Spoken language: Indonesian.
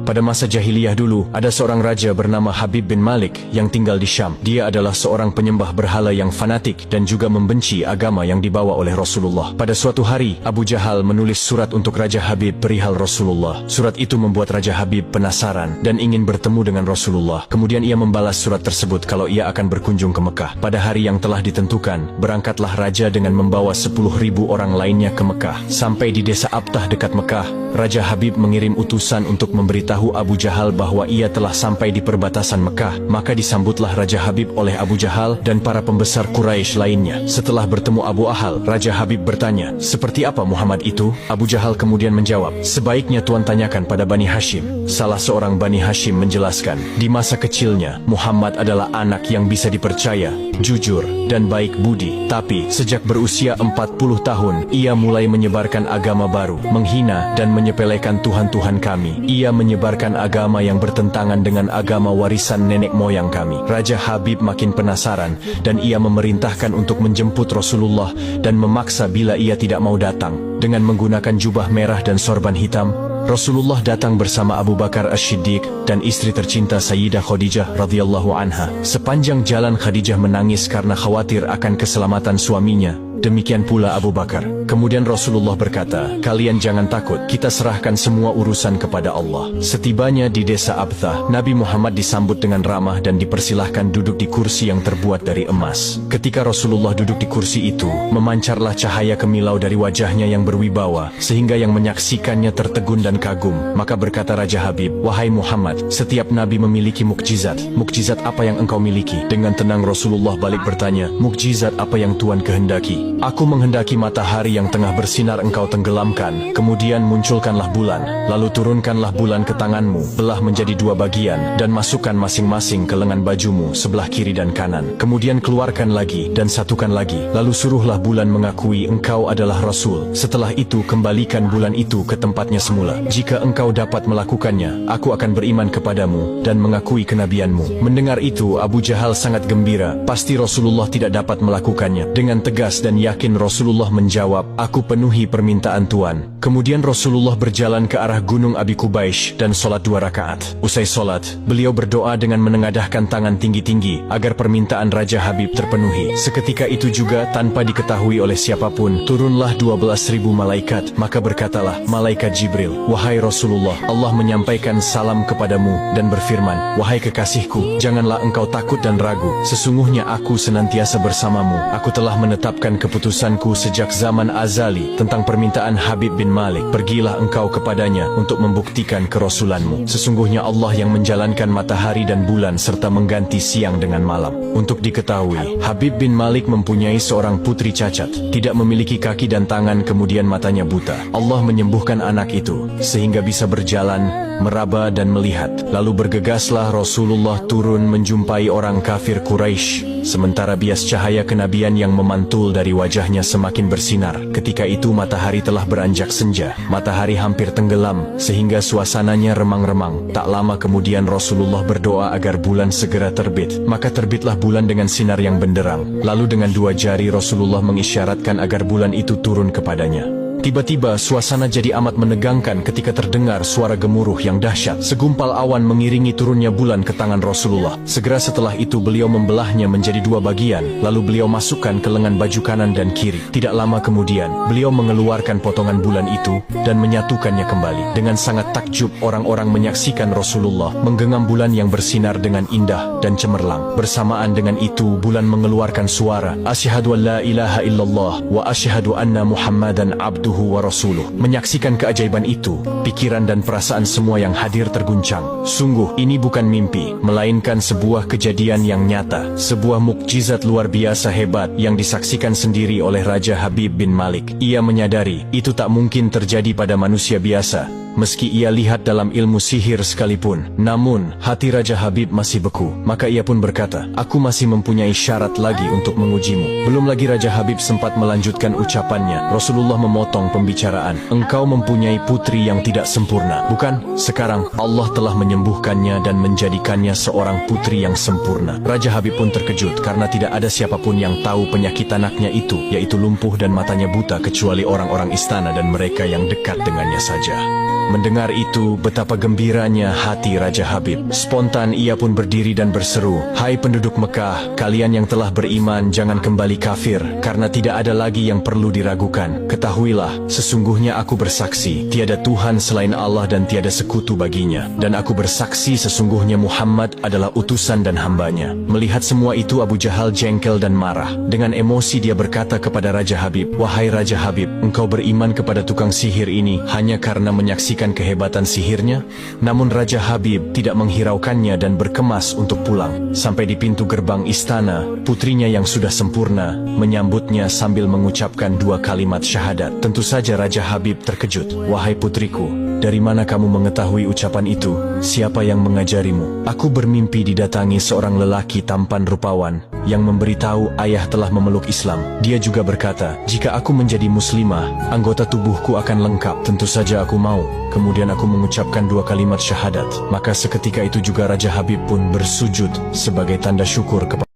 Pada masa jahiliyah dulu, ada seorang raja bernama Habib bin Malik yang tinggal di Syam. Dia adalah seorang penyembah berhala yang fanatik dan juga membenci agama yang dibawa oleh Rasulullah. Pada suatu hari, Abu Jahal menulis surat untuk Raja Habib perihal Rasulullah. Surat itu membuat Raja Habib penasaran dan ingin bertemu dengan Rasulullah. Kemudian ia membalas surat tersebut kalau ia akan berkunjung ke Mekah. Pada hari yang telah ditentukan, berangkatlah raja dengan membawa 10.000 orang lainnya ke Mekah. Sampai di desa Abtah dekat Mekah, Raja Habib mengirim utusan untuk memberitahu Abu Jahal bahwa ia telah sampai di perbatasan Mekah. Maka disambutlah Raja Habib oleh Abu Jahal dan para pembesar Quraisy lainnya. Setelah bertemu Abu Ahal, Raja Habib bertanya, "Seperti apa Muhammad itu?" Abu Jahal kemudian menjawab, "Sebaiknya Tuan tanyakan pada Bani Hashim." Salah seorang Bani Hashim menjelaskan, di masa kecilnya, Muhammad adalah anak yang bisa dipercaya, jujur, dan baik budi. Tapi, sejak berusia 40 tahun, ia mulai menyebarkan agama baru, menghina dan menyepelekan Tuhan-Tuhan kami. Ia menyebarkan agama yang bertentangan dengan agama warisan nenek moyang kami. Raja Habib makin penasaran dan ia memerintahkan untuk menjemput Rasulullah dan memaksa bila ia tidak mau datang. Dengan menggunakan jubah merah dan sorban hitam, Rasulullah datang bersama Abu Bakar As-Siddiq dan istri tercinta Sayyidah Khadijah radhiyallahu anha. Sepanjang jalan Khadijah menangis karena khawatir akan keselamatan suaminya. Demikian pula Abu Bakar. Kemudian Rasulullah berkata, "Kalian jangan takut, kita serahkan semua urusan kepada Allah." Setibanya di desa Abtah, Nabi Muhammad disambut dengan ramah dan dipersilahkan duduk di kursi yang terbuat dari emas. Ketika Rasulullah duduk di kursi itu, memancarlah cahaya kemilau dari wajahnya yang berwibawa, sehingga yang menyaksikannya tertegun dan kagum. Maka berkata Raja Habib, "Wahai Muhammad, setiap Nabi memiliki mukjizat. Mukjizat apa yang engkau miliki?" Dengan tenang Rasulullah balik bertanya, "Mukjizat apa yang Tuan kehendaki?" "Aku menghendaki matahari yang tengah bersinar engkau tenggelamkan, kemudian munculkanlah bulan, lalu turunkanlah bulan ke tanganmu, belah menjadi 2 bagian, dan masukkan masing-masing ke lengan bajumu sebelah kiri dan kanan. Kemudian keluarkan lagi dan satukan lagi, lalu suruhlah bulan mengakui engkau adalah Rasul. Setelah itu kembalikan bulan itu ke tempatnya semula. Jika engkau dapat melakukannya, aku akan beriman kepadamu dan mengakui kenabianmu." Mendengar itu, Abu Jahal sangat gembira. Pasti Rasulullah tidak dapat melakukannya. Dengan tegas dan yakin Rasulullah menjawab, "Aku penuhi permintaan Tuan." Kemudian Rasulullah berjalan ke arah Gunung Abi Qubaish dan sholat 2 rakaat. Usai sholat, beliau berdoa dengan menengadahkan tangan tinggi-tinggi agar permintaan Raja Habib terpenuhi. Seketika itu juga, tanpa diketahui oleh siapapun, turunlah 12.000 malaikat. Maka berkatalah malaikat Jibril, "Wahai Rasulullah, Allah menyampaikan salam kepadamu dan berfirman, 'Wahai kekasihku, janganlah engkau takut dan ragu. Sesungguhnya aku senantiasa bersamamu. Aku telah menetapkan keputusanku sejak zaman azali tentang permintaan Habib bin Malik. Pergilah engkau kepadanya untuk membuktikan kerasulanmu. Sesungguhnya Allah yang menjalankan matahari dan bulan serta mengganti siang dengan malam." Untuk diketahui, Habib bin Malik mempunyai seorang putri cacat, tidak memiliki kaki dan tangan, kemudian matanya buta. Allah menyembuhkan anak itu sehingga bisa berjalan, meraba dan melihat. Lalu bergegaslah Rasulullah turun menjumpai orang kafir Quraisy, sementara bias cahaya kenabian yang memantul dari wajahnya semakin bersinar. Ketika itu matahari telah beranjak senja. Matahari hampir tenggelam sehingga suasananya remang-remang. Tak lama kemudian Rasulullah berdoa agar bulan segera terbit. Maka terbitlah bulan dengan sinar yang benderang. Lalu dengan 2 jari Rasulullah mengisyaratkan agar bulan itu turun kepadanya. Tiba-tiba suasana jadi amat menegangkan ketika terdengar suara gemuruh yang dahsyat. Segumpal awan mengiringi turunnya bulan ke tangan Rasulullah. Segera setelah itu beliau membelahnya menjadi 2 bagian, lalu beliau masukkan ke lengan baju kanan dan kiri. Tidak lama kemudian, beliau mengeluarkan potongan bulan itu dan menyatukannya kembali. Dengan sangat takjub, orang-orang menyaksikan Rasulullah menggenggam bulan yang bersinar dengan indah dan cemerlang. Bersamaan dengan itu, bulan mengeluarkan suara, "Asyhadu an la ilaha illallah wa asyhadu anna Muhammadan abduhu wa rasuluh." Menyaksikan keajaiban itu, pikiran dan perasaan semua yang hadir terguncang. Sungguh, ini bukan mimpi, melainkan sebuah kejadian yang nyata, sebuah mukjizat luar biasa hebat yang disaksikan sendiri oleh Raja Habib bin Malik. Ia menyadari, itu tak mungkin terjadi pada manusia biasa, meski ia lihat dalam ilmu sihir sekalipun. Namun, hati Raja Habib masih beku. Maka ia pun berkata, "Aku masih mempunyai syarat lagi untuk mengujimu." Belum lagi Raja Habib sempat melanjutkan ucapannya, Rasulullah memotong pembicaraan. "Engkau mempunyai putri yang tidak sempurna, bukan? Sekarang Allah telah menyembuhkannya dan menjadikannya seorang putri yang sempurna." Raja Habib pun terkejut karena tidak ada siapapun yang tahu penyakit anaknya itu, yaitu lumpuh dan matanya buta, kecuali orang-orang istana dan mereka yang dekat dengannya saja. Mendengar itu, betapa gembiranya hati Raja Habib. Spontan ia pun berdiri dan berseru, "Hai penduduk Mekah, kalian yang telah beriman jangan kembali kafir, karena tidak ada lagi yang perlu diragukan. Ketahuilah, sesungguhnya aku bersaksi, tiada Tuhan selain Allah dan tiada sekutu baginya. Dan aku bersaksi sesungguhnya Muhammad adalah utusan dan hambanya." Melihat semua itu, Abu Jahal jengkel dan marah. Dengan emosi dia berkata kepada Raja Habib, "Wahai Raja Habib, engkau beriman kepada tukang sihir ini hanya karena menyaksikan kehebatan sihirnya?" Namun Raja Habib tidak menghiraukannya dan berkemas untuk pulang. Sampai di pintu gerbang istana, putrinya yang sudah sempurna menyambutnya sambil mengucapkan 2 kalimat syahadat. Tentu saja Raja Habib terkejut. "Wahai putriku, dari mana kamu mengetahui ucapan itu? Siapa yang mengajarimu?" "Aku bermimpi didatangi seorang lelaki tampan rupawan yang memberitahu ayah telah memeluk Islam. Dia juga berkata, jika aku menjadi muslimah, anggota tubuhku akan lengkap. Tentu saja aku mau. Kemudian aku mengucapkan 2 kalimat syahadat." Maka seketika itu juga Raja Habib pun bersujud sebagai tanda syukur kepada